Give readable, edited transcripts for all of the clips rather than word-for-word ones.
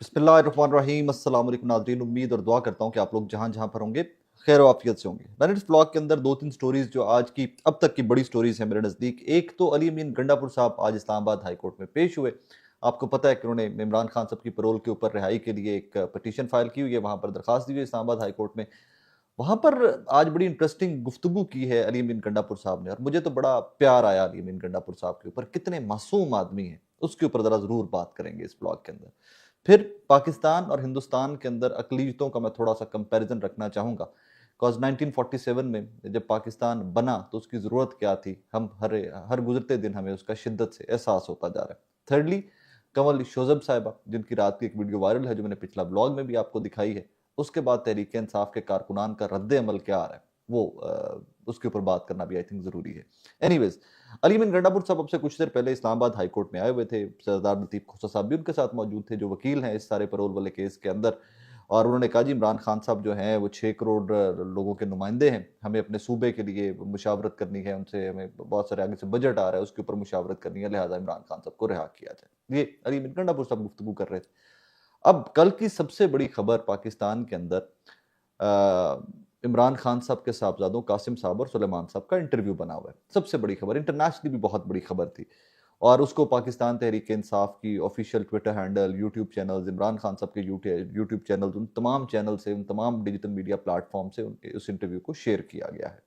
बिस्मिल्लाहिर्रहमानिर्रहीम। अस्सलाम वालेकुम नाज़रीन, उम्मीद और दुआ करता हूँ कि आप लोग जहाँ जहाँ पर होंगे खैर वाफियत से होंगे। मैंने इस ब्लॉग के अंदर दो तीन स्टोरीज जो आज की अब तक की बड़ी स्टोरीज हैं मेरे नज़दीक। एक तो अली अमीन गंडापुर साहब आज इस्लामाबाद हाई कोर्ट में पेश हुए। आपको पता है कि उन्होंने इमरान खान साहब की पैरोल के ऊपर रिहाई के लिए एक पटिशन फाइल की हुई है, वहाँ पर दरखास्त दी हुई है इस्लामाबाद हाई कोर्ट में। वहाँ पर आज बड़ी इंटरेस्टिंग गुफ्तगू की है अली अमीन गंडापुर साहब ने, और मुझे तो बड़ा प्यार आया अली अमीन गंडापुर साहब के ऊपर। कितने मासूम आदमी हैं उसके ऊपर ज़रा ज़रूर बात करेंगे इस ब्लॉग के अंदर। फिर पाकिस्तान और हिंदुस्तान के अंदर अकलीतों का मैं थोड़ा सा कंपैरिजन रखना चाहूँगा। बिकॉज 1947 में जब पाकिस्तान बना तो उसकी ज़रूरत क्या थी, हम हर गुजरते दिन हमें उसका शिद्दत से एहसास होता जा रहा है। थर्डली, कंवल शोजब साहिबा जिनकी रात की एक वीडियो वायरल है जो मैंने पिछला ब्लॉग में भी आपको दिखाई है, उसके बाद तहरीक इंसाफ के कारकुनान का रद्द अमल क्या आ रहा है वो उसके ऊपर बात करना भी आई थिंक ज़रूरी है। एनीवेज, अली अमीन गंडापुर साहब अब से कुछ देर पहले इस्लामाबाद हाई कोर्ट में आए हुए थे। सरदार लतीफ़ खोसा साहब भी उनके साथ मौजूद थे जो वकील हैं इस सारे पैरोल वाले केस के अंदर। और उन्होंने कहा जी इमरान खान साहब जो हैं वो 6 करोड़ लोगों के नुमाइंदे हैं, हमें अपने सूबे के लिए मुशावरत करनी है उनसे, हमें बहुत सारे आगे से बजट आ रहा है उसके ऊपर मुशावरत करनी है, लिहाजा इमरान खान साहब को रिहा किया जाए। ये अली अमीन गंडापुर साहब गुफ्तगू कर रहे थे। अब कल की सबसे बड़ी खबर पाकिस्तान के अंदर इमरान खान साहब के साहबजादों कासिम साहब और सुलेमान साहब का इंटरव्यू बना हुआ है। सबसे बड़ी खबर, इंटरनेशनली भी बहुत बड़ी खबर थी। और उसको पाकिस्तान तहरीक इंसाफ की official Twitter handle, YouTube channels, Imran Khan साहब के यूट्यूब चैनल्स, उन तमाम चैनल से, उन तमाम डिजिटल मीडिया प्लेटफॉर्म से उस इंटरव्यू को शेयर किया गया है।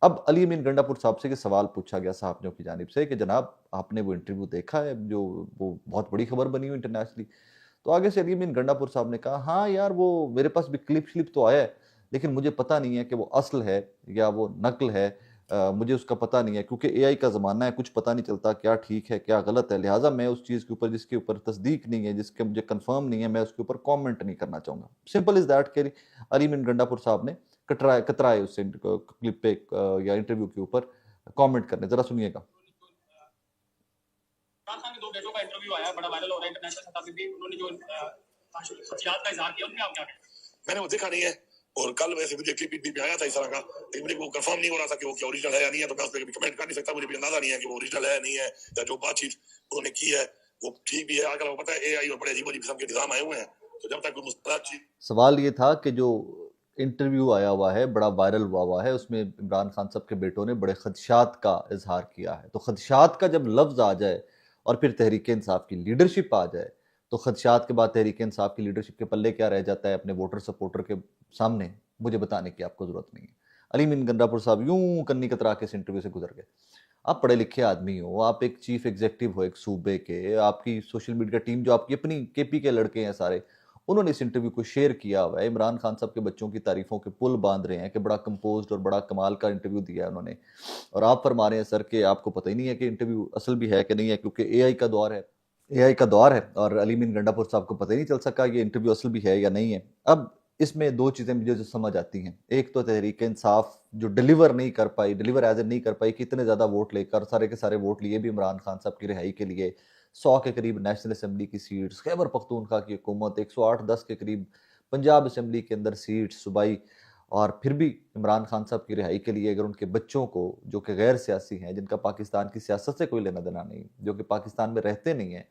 अब अली अमीन गंडापुर साहब से सवाल पूछा गया साहबियों की जानिब से कि जनाब आपने वो इंटरव्यू देखा है जो वो बहुत बड़ी खबर बनी हुई इंटरनेशनली। तो आगे से अली अमीन गंडापुर साहब ने कहा हाँ यार वो मेरे पास भी क्लिप श्लिप तो आया है, लेकिन मुझे पता नहीं है कि वो असल है या वो नकल है। मुझे उसका पता नहीं है क्योंकि एआई का ज़माना है, कुछ पता नहीं चलता क्या ठीक है क्या गलत है, लिहाजा मैं उस चीज़ के ऊपर जिसके ऊपर तस्दीक नहीं है, जिसके मुझे कंफर्म नहीं है, मैं उसके ऊपर कमेंट नहीं करना चाहूँगा। सिंपल इज़ दैट कि अली अमीन गंडापुर साहब ने कतराए उससे क्लिप पे या इंटरव्यू के ऊपर कमेंट करने। ज़रा सुनिएगा। इमरान खान के दो बेटों का इंटरव्यू आया, बड़ा वायरल हो रहा है इंटरनेशनल सतह पे भी। उन्होंने जो खदशात का इजहार किया, उनमें आप क्या कहें? मैंने वो देखा नहीं है, और कल वैसे मुझे क्लिप भी आया था इस तरह का, लेकिन मुझे वो कंफर्म नहीं हो रहा था कि वो क्या ओरिजिनल है या नहीं है, तो मैं उस पर कभी कमेंट कर नहीं सकता। मुझे भी अंदाजा नहीं है कि वो ओरिजिनल है नहीं है, या जो बातचीत उन्होंने की है वो ठीक भी है। आजकल आपको पता है एआई और बड़े अजीब अजीब किस्म के निजाम आए हुए हैं, तो जब तक कोई मुस्तैद चीज। सवाल ये था कि जो इंटरव्यू आया हुआ है बड़ा वायरल हुआ है, उसमें इमरान खान साहब के बेटों ने बड़े खदशात का इजहार किया है। तो खदशात का जब लफ्ज आ जाए और फिर तहरीक इंसाफ की लीडरशिप आ जाए, तो खदशात के बाद तहरीक इंसाफ की लीडरशिप के पल्ले क्या रह जाता है अपने वोटर सपोर्टर के सामने, मुझे बताने की आपको जरूरत नहीं है। अली मीन गंडापुर साहब यूं कन्नी कतरा के इस इंटरव्यू से गुजर गए। आप पढ़े लिखे आदमी हो, आप एक चीफ एग्जीक्यूटिव हो एक सूबे के, आपकी सोशल मीडिया टीम जो आपकी अपनी केपी के लड़के हैं सारे, उन्होंने इस इंटरव्यू को शेयर किया हुआ है। इमरान खान साहब के बच्चों की तारीफों के पुल बांध रहे हैं कि बड़ा कंपोज्ड और बड़ा कमाल का इंटरव्यू दिया है उन्होंने। और आप फरमा रहे हैं सर कि आपको पता ही नहीं है कि इंटरव्यू असल भी है कि नहीं है, क्योंकि एआई का दौर है। एआई का दौर है और अली मीन गंडापुर साहब को पता ही नहीं चल सका ये इंटरव्यू असल भी है या नहीं है। अब इसमें दो चीज़ें मुझे जो समझ आती हैं, एक तो तहरीक इंसाफ जो डिलीवर एज ए नहीं कर पाई कि इतने ज़्यादा वोट लेकर सारे के सारे वोट लिए भी इमरान खान साहब की रिहाई के लिए। 100 के करीब नेशनल असम्बली की सीट्स, खैबर पख्तूनख्वा की हुकूमत, 108-10 के करीब पंजाब असम्बली के अंदर सीट्स सूबाई, और फिर भी इमरान खान साहब की रिहाई के लिए अगर उनके बच्चों को जो कि गैर सियासी हैं, जिनका पाकिस्तान की सियासत से कोई लेना देना नहीं, जो कि पाकिस्तान में रहते नहीं हैं,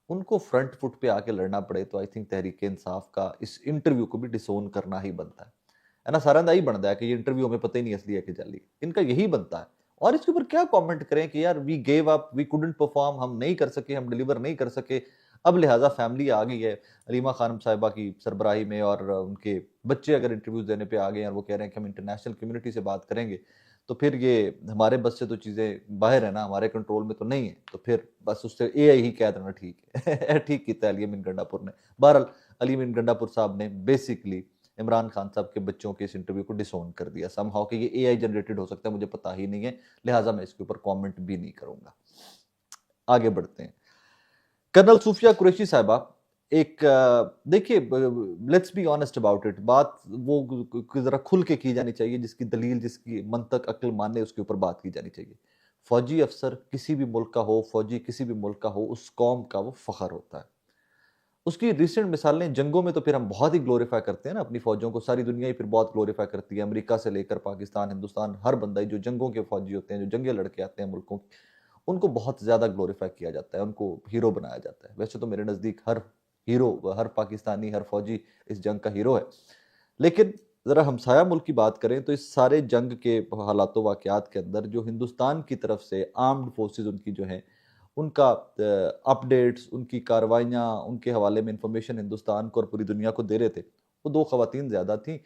उनको फ्रंट फुट पे आके लड़ना पड़े, तो आई थिंक तहरीक इंसाफ का इस इंटरव्यू को भी डिसोन करना ही बनता है ना। सारा ही बनता है कि ये इंटरव्यू हमें पता ही नहीं असली है कि जाली, इनका यही बनता है। और इसके ऊपर क्या कमेंट करें कि यार we gave up, we couldn't perform, हम नहीं कर सके, हम डिलीवर नहीं कर सके। अब लिहाजा फैमिली आ गई है अलीमा खानम साहिबा की सरबराही में, और उनके बच्चे अगर इंटरव्यूज देने पे आ गए हैं और वो कह रहे हैं कि हम इंटरनेशनल कम्युनिटी से बात करेंगे, तो फिर ये हमारे बस से तो चीज़ें बाहर है ना, हमारे कंट्रोल में तो नहीं है, तो फिर बस उससे एआई ही कह देना ठीक है। ठीक किया अली अमीन गंडापुर ने। बहरहाल अली अमीन गंडापुर साहब ने बेसिकली इमरान खान साहब के बच्चों के इस इंटरव्यू को डिसोन कर दिया समहाउ कि ये एआई जनरेटेड हो सकता है, मुझे पता ही नहीं है, लिहाजा मैं इसके ऊपर कमेंट भी नहीं करूंगा। आगे बढ़ते हैं। कर्नल सूफिया कुरैशी साहिबा, एक देखिए, let's be honest about it, बात वो जरा खुल के की जानी चाहिए, जिसकी दलील, जिसकी मंतक अक्ल माने, उसके ऊपर बात की जानी चाहिए। फौजी अफसर किसी भी मुल्क का हो, फौजी किसी भी मुल्क का हो, उस कौम का वो फख्र होता है। उसकी रिसेंट मिसालें जंगों में तो फिर हम बहुत ही ग्लोरीफाई करते हैं ना अपनी फौजों को, सारी दुनिया ही फिर बहुत ग्लोरीफाई करती है, अमेरिका से लेकर पाकिस्तान, हिंदुस्तान, हर बंदा ही जो जंगों के फौजी होते हैं, जो जंगे लड़के आते हैं मुल्कों की, उनको बहुत ज़्यादा ग्लोरीफाई किया जाता है, उनको हीरो बनाया जाता है। वैसे तो मेरे नज़दीक हर हीरो, हर पाकिस्तानी, हर फौजी इस जंग का हीरो है। लेकिन ज़रा हमसाया मुल्क की बात करें तो इस सारे जंग के हालातों वाक़यात के अंदर जो हिंदुस्तान की तरफ से आर्म्ड फोर्सेस उनकी जो हैं, उनका अपडेट्स, उनकी कार्रवाइयाँ, उनके हवाले में इंफॉर्मेशन हिंदुस्तान को और पूरी दुनिया को दे रहे थे, वो 2 ख़वातीन ज़्यादा थीं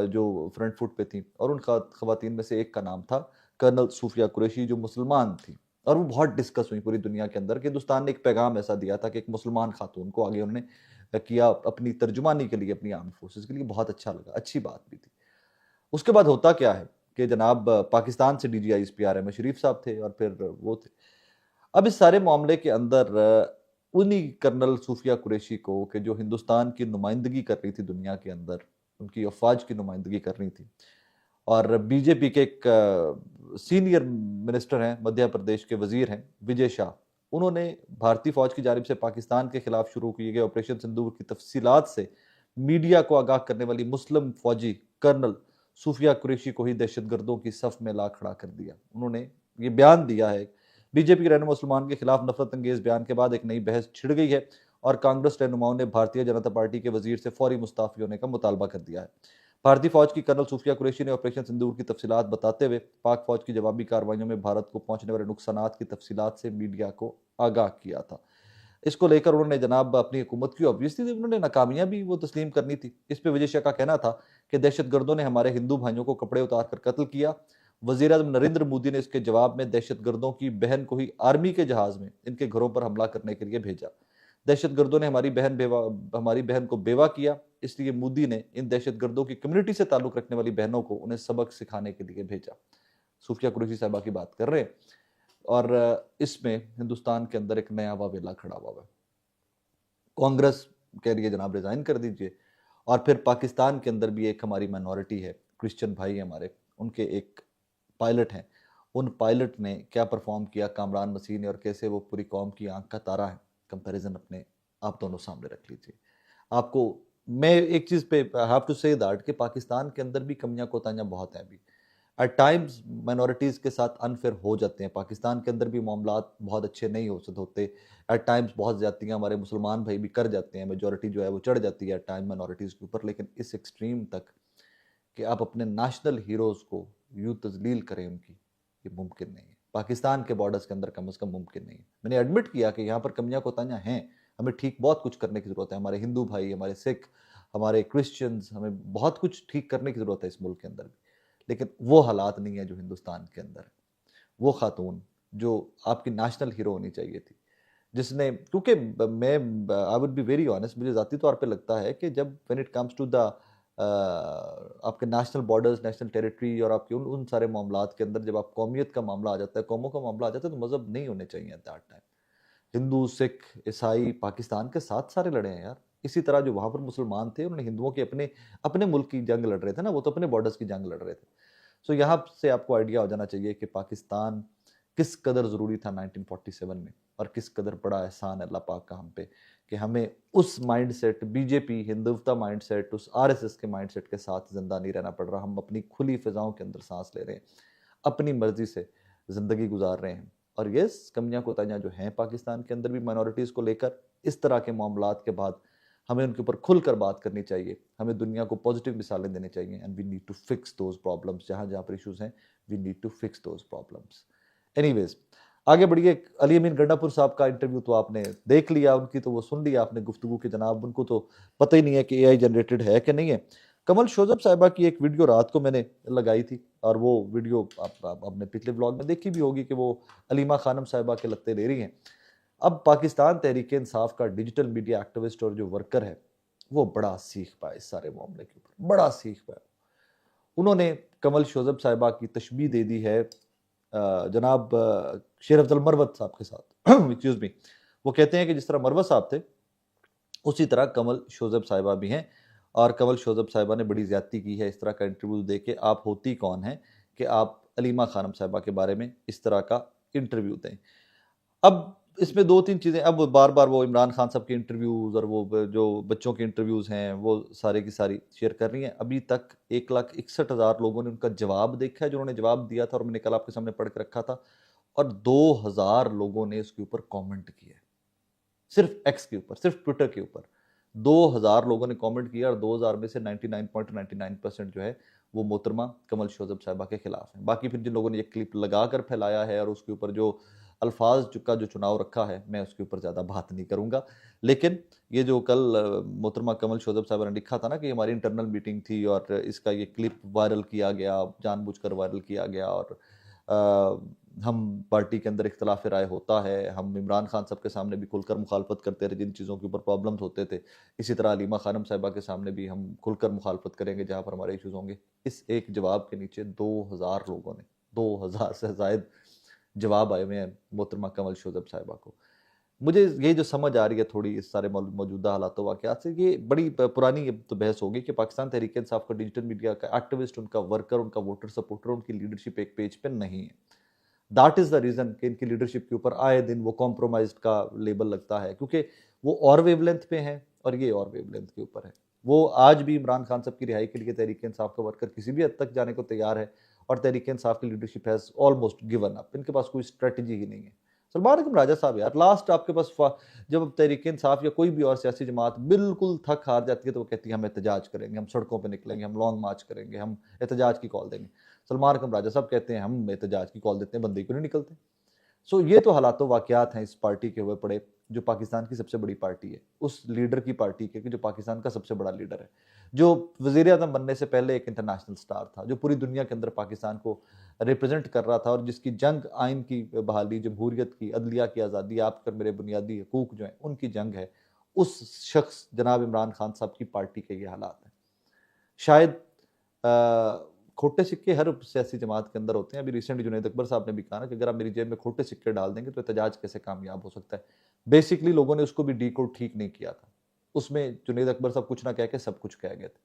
जो फ्रंट फुट पे थीं, और उन ख़वातीन में से एक का नाम था कर्नल सूफिया कुरैशी, जो मुसलमान थी। और वो बहुत डिस्कस हुई पूरी दुनिया के अंदर कि हिंदुस्तान ने एक पैगाम ऐसा दिया था कि एक मुसलमान खातून को आगे उन्होंने किया अपनी तर्जुमानी के लिए, अपनी आर्म्ड फोर्सेस के लिए, बहुत अच्छा लगा, अच्छी बात भी थी। उसके बाद होता क्या है कि जनाब पाकिस्तान से DGI RMA शरीफ साहब थे और फिर वो थे। अब इस सारे मामले के अंदर उन्हीं कर्नल सूफिया कुरैशी को, कि जो हिंदुस्तान की नुमाइंदगी कर रही थी दुनिया के अंदर, उनकी अफवाज की नुमाइंदगी कर रही थी, और बीजेपी के एक सीनियर मिनिस्टर हैं, मध्य प्रदेश के वजीर हैं विजय शाह, उन्होंने भारतीय फौज की जानिब से पाकिस्तान के खिलाफ शुरू किए गए ऑपरेशन सिंदूर की तफसीलात से मीडिया को आगाह करने वाली मुस्लिम फौजी कर्नल सूफिया कुरैशी को ही दहशतगर्दों की सफ में ला खड़ा कर दिया। उन्होंने ये बयान दिया है। बीजेपी के रहनुमा मुसलमान के खिलाफ नफरत अंगेज बयान के बाद एक नई बहस छिड़ गई है और कांग्रेस रहनुमाओं ने भारतीय जनता पार्टी के वजीर से फौरी मुस्ताफी होने का मुतालबा कर दिया है। भारतीय फौज की कर्नल सूफिया कुरैशी ने ऑपरेशन सिंदूर की तफसीलात बताते हुए पाक फौज की जवाबी कार्रवाइयों में भारत को पहुंचने वाले नुकसानात की तफसीलात से मीडिया को आगाह किया था। इसको लेकर उन्होंने जनाब अपनी हुकूमत की ऑब्वियसली उन्होंने नाकामियां भी वो तस्लीम करनी थी। इस पे विजय शाह का कहना था कि दहशतगर्दों ने हमारे हिंदू भाइयों को कपड़े उतार कर कत्ल किया। वजीर आज़म नरेंद्र मोदी ने इसके जवाब में दहशतगर्दों की बहन को ही आर्मी के जहाज में इनके घरों पर हमला करने के लिए भेजा। दहशतगर्दों ने हमारी बहन को बेवा किया, इसलिए मोदी ने इन दहशतगर्दों की कम्युनिटी से ताल्लुक रखने वाली बहनों को उन्हें सबक सिखाने के लिए भेजा। सूफिया कुरैशी साहबा की बात कर रहे हैं, और इसमें हिंदुस्तान के अंदर एक नया वावेला खड़ा हुआ है। कांग्रेस कह रही है जनाब रिजाइन कर दीजिए, और फिर पाकिस्तान के अंदर भी एक हमारी माइनॉरिटी है, क्रिश्चियन भाई हमारे, उनके एक पायलट हैं, उन पायलट ने क्या परफॉर्म किया कामरान मसीह ने, और कैसे वो पूरी कौम की आंख का तारा है। कंपैरिजन अपने आप दोनों सामने रख लीजिए। आपको मैं एक चीज़ पे I have to say that कि पाकिस्तान के अंदर भी कमियां कोताहियां बहुत हैं अभी। एट टाइम्स माइनॉरिटीज़ के साथ अनफेयर हो जाते हैं। पाकिस्तान के अंदर भी मामलात बहुत अच्छे नहीं होते। एट टाइम्स बहुत ज़्यादतियाँ हमारे मुसलमान भाई भी कर जाते हैं, मेजॉरिटी जो है वो चढ़ जाती है एट टाइम माइनॉरिटीज़ के ऊपर। लेकिन इस एक्सट्रीम तक कि आप अपने नेशनल हीरोज़ को यूँ तजलील करें उनकी, ये मुमकिन नहीं है। पाकिस्तान के बॉर्डर्स के अंदर कम से कम मुमकिन नहीं है। मैंने एडमिट किया कि यहाँ पर कमियाँ कोताहियाँ हैं, हमें ठीक बहुत कुछ करने की ज़रूरत है। हमारे हिंदू भाई, हमारे सिख, हमारे क्रिश्चियंस, हमें बहुत कुछ ठीक करने की ज़रूरत है इस मुल्क के अंदर भी। लेकिन वो हालात नहीं है जो हिंदुस्तान के अंदर है। वो खातून जो आपकी नेशनल हीरो होनी चाहिए थी, जिसने, क्योंकि मैं I would be very honest, मुझे ज़ाती तौर पे लगता है कि जब when it comes to the आपके नेशनल बॉर्डर्स, नेशनल टेरिटरी और आपके उन सारे मामलात के अंदर जब आप कौमियत का मामला आ जाता है, कौमों का मामला आ जाता है, तो मज़हब नहीं होने चाहिए at that time. Hindu, Sikh, ईसाई पाकिस्तान के साथ सारे लड़े हैं यार। इसी तरह जो वहाँ पर मुसलमान थे, उन्होंने हिंदुओं के अपने अपने मुल्क की जंग लड़ रहे थे ना, वो तो अपने बॉर्डर्स की जंग लड़ रहे थे। सो यहाँ से आपको आइडिया हो जाना चाहिए कि पाकिस्तान किस कदर ज़रूरी था 1947 में, और किस कदर बड़ा एहसान है अल्लाह पाक का हम पे कि हमें उस माइंडसेट, बीजेपी हिंदुत्व माइंडसेट, उस आरएसएस के माइंडसेट के साथ ज़िंदा नहीं रहना पड़ रहा। हम अपनी खुली फिजाओं के अंदर सांस ले रहे हैं, अपनी मर्जी से ज़िंदगी गुजार रहे हैं। और यस, कमियां कोताहियां जो हैं पाकिस्तान के अंदर भी माइनॉरिटीज़ को लेकर, इस तरह के मामलात के बाद हमें उनके ऊपर खुलकर बात करनी चाहिए। हमें दुनिया को पॉजिटिव मिसालें देनी चाहिए, and we need to fix those problems. जहाँ जहाँ पर इशूज़ हैं, we need to fix those problems. Anyways, आगे बढ़िए। अली अमीन गंडापुर साहब का इंटरव्यू तो आपने देख लिया, उनकी तो वो सुन लिया आपने गुफ्तगू की जनाब। उनको तो पता ही नहीं है कि एआई जनरेटेड है कि नहीं है। कमल शोजब साहिबा की एक वीडियो रात को मैंने लगाई थी, और वो वीडियो आपने पिछले ब्लॉग में देखी भी होगी कि वो अलीमा खानम साहिबा के लत्ते ले रही हैं। अब पाकिस्तान तहरीक इंसाफ का डिजिटल मीडिया एक्टिविस्ट और जो वर्कर है, वो बड़ा सीख पाया इस सारे मामले के ऊपर, बड़ा सीख पाया। उन्होंने कमल शोजब साहिबा की तशबीह दे दी है जनाब शेर अफजल मरवत साहब के साथ। Excuse me. वो कहते हैं कि जिस तरह मरवत साहब थे, उसी तरह कमल शोजब साहिबा भी हैं, और कमल शोजब साहिबा ने बड़ी ज़्यादती की है इस तरह का इंटरव्यू दे के। आप होती कौन हैं कि आप अलीमा खानम साहिबा के बारे में इस तरह का इंटरव्यू दें। अब इसमें दो तीन चीज़ें, अब बार बार वो इमरान खान साहब के इंटरव्यूज़ और वो जो बच्चों के इंटरव्यूज़ हैं, वो सारे की सारी शेयर कर रही हैं। अभी तक 1,61,000 लोगों ने उनका जवाब देखा है, जो उन्होंने जवाब दिया था, और मैंने कल आपके सामने पढ़ के रखा था, और 2,000 लोगों ने इसके ऊपर कमेंट किया। सिर्फ एक्स के ऊपर, सिर्फ ट्विटर के ऊपर 2000 लोगों ने कमेंट किया और 2000 में से 99.99% जो है वो मोहतरमा कमल शोजब साहिबा के खिलाफ है। बाकी फिर जिन लोगों ने ये क्लिप लगा कर फैलाया है और उसके ऊपर जो अल्फाज का जो चुनाव रखा है, मैं उसके ऊपर ज़्यादा बात नहीं करूँगा। लेकिन ये जो कल मोहतरमा कमल शोजब साहिबा ने लिखा था ना कि हमारी इंटरनल मीटिंग थी और इसका ये क्लिप वायरल किया गया, जानबूझकर वायरल किया गया और हम पार्टी के अंदर इख्तलाफ राय होता है, हम इमरान खान साहब के सामने भी खुलकर मुखालफत करते रहे जिन चीज़ों के ऊपर प्रॉब्लम्स होते थे, इसी तरह अलीमा खानम साहिबा के सामने भी हम खुलकर मुखालफत करेंगे जहाँ पर हमारे इशूज़ होंगे। इस एक जवाब के नीचे 2000 लोगों ने, 2000 से ज़ायद जवाब आए हुए हैं मोहतरमा कमल शोजब साहिबा को। मुझे ये जो समझ आ रही है थोड़ी इस सारे मौजूदा हालात वाक़यात से, ये बड़ी पुरानी तो बहस होगी कि पाकिस्तान तहरीक इंसाफ का डिजिटल मीडिया का एक्टिविस्ट, उनका वर्कर, उनका वोटर सपोर्टर, उनकी लीडरशिप एक पेज पे नहीं है। दैट इज़ द रीज़न कि इनकी लीडरशिप के ऊपर आए दिन वो कॉम्प्रोमाइज़्ड का लेबल लगता है, क्योंकि वो और वेवलेंथ पे हैं और ये और वेवलेंथ के ऊपर है। वो आज भी इमरान खान साहब की रिहाई के लिए तहरीक इंसाफ का वर्कर किसी भी हद तक जाने को तैयार है और तहरीक इंसाफ की leadership has almost given up. इनके पास कोई स्ट्रेटजी ही नहीं है। सलमान अकरम राजा साहब यार, लास्ट आपके पास जब तहरीक इंसाफ या कोई भी और सियासी जमात बिल्कुल थक हार जाती है तो वो कहती है हम एहतजाज करेंगे, हम सड़कों पर निकलेंगे, हम लॉन्ग मार्च करेंगे, हम एहतजाज की कॉल देंगे। सलमान अकरम राजा साहब कहते हैं हम एहतजाज की कॉल देते हैं, बंदे क्यों नहीं निकलते। सो ये तो हालात वाक़यात हैं इस पार्टी के हुए पड़े, जो पाकिस्तान की सबसे बड़ी पार्टी है, उस लीडर की पार्टी के, कि जो पाकिस्तान का सबसे बड़ा लीडर है, जो वज़ीर-ए-आज़म बनने से पहले एक इंटरनेशनल स्टार था, जो पूरी दुनिया के अंदर पाकिस्तान को रिप्रेजेंट कर रहा था और जिसकी जंग आइन की बहाली, जमहूरियत की, अदलिया की आज़ादी, आप कर मेरे बुनियादी हकूक़ जो हैं उनकी जंग है, उस शख्स जनाब इमरान खान साहब की पार्टी के ये हालात हैं। शायद खोटे सिक्के हर सियासी जमात के अंदर होते हैं। अभी रिसेंटली जुनैद अकबर साहब ने भी कहा ना कि अगर आप मेरी जेब में खोटे सिक्के डाल देंगे तो एहतजाज कैसे कामयाब हो सकता है। बेसिकली लोगों ने उसको भी डीकोड ठीक नहीं किया था। उसमें जुनैद अकबर साहब कुछ ना कह के सब कुछ कह गए थे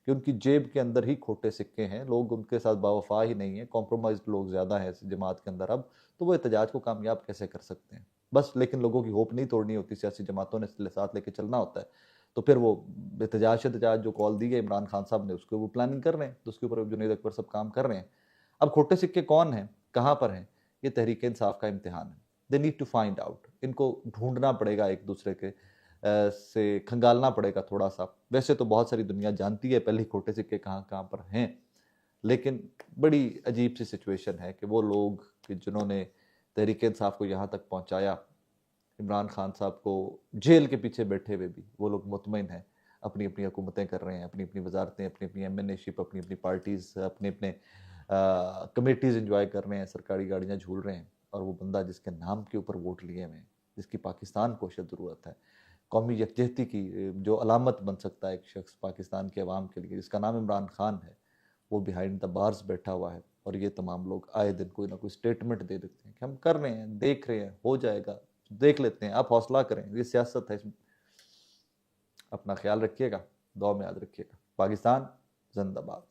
कि उनकी जेब के अंदर ही खोटे सिक्के हैं, लोग उनके साथ बावफा ही नहीं है, कॉम्प्रोमाइज्ड लोग ज़्यादा हैं इस जमात के अंदर अब, तो वो एहतजाज को कामयाब कैसे कर सकते हैं। बस लेकिन लोगों की होप नहीं तोड़नी होती, सियासी जमातों ने साथ लेके चलना होता है। तो फिर वो एहतजाज जो कॉल दी है इमरान खान साहब ने, उसके वो प्लानिंग कर रहे हैं, तो उसके ऊपर जुनैद अकबर सब काम कर रहे हैं। अब खोटे सिक्के कौन हैं, कहाँ पर हैं, ये तहरीक इंसाफ का इम्तिहान है। They need to find out. इनको ढूंढना पड़ेगा, एक दूसरे के से खंगालना पड़ेगा थोड़ा सा। वैसे तो बहुत सारी दुनिया जानती है पहले खोटे सिक्के कहाँ कहाँ पर हैं, लेकिन बड़ी अजीब सी सिचुएशन है कि वो लोग कि जिन्होंने तहरीक इंसाफ को यहाँ तक पहुँचाया, इमरान खान साहब को जेल के पीछे बैठे हुए भी वो लोग मुतमईन हैं, अपनी अपनी हुकूमतें कर रहे हैं, अपनी अपनी वजारतें, अपनी अपनी एमएनएशिप, अपनी अपनी पार्टीज़, अपने अपने कमेटीज़ इंजॉय कर रहे हैं, सरकारी गाड़ियाँ झूल रहे हैं। और वो बंदा जिसके नाम के ऊपर वोट लिए हुए हैं, जिसकी पाकिस्तान को ज़रूरत है, कौमी यकजहती की जो अलामत बन सकता है एक शख्स पाकिस्तान के अवाम के लिए, जिसका नाम इमरान खान है, वो बिहाइंड द बार्स बैठा हुआ है। और ये तमाम लोग आए दिन कोई ना कोई स्टेटमेंट दे देते हैं कि हम कर रहे हैं, देख रहे हैं, हो जाएगा, देख लेते हैं, आप हौसला करें, ये सियासत है। इसमें अपना ख्याल रखिएगा, दुआ में याद रखिएगा। पाकिस्तान जिंदाबाद।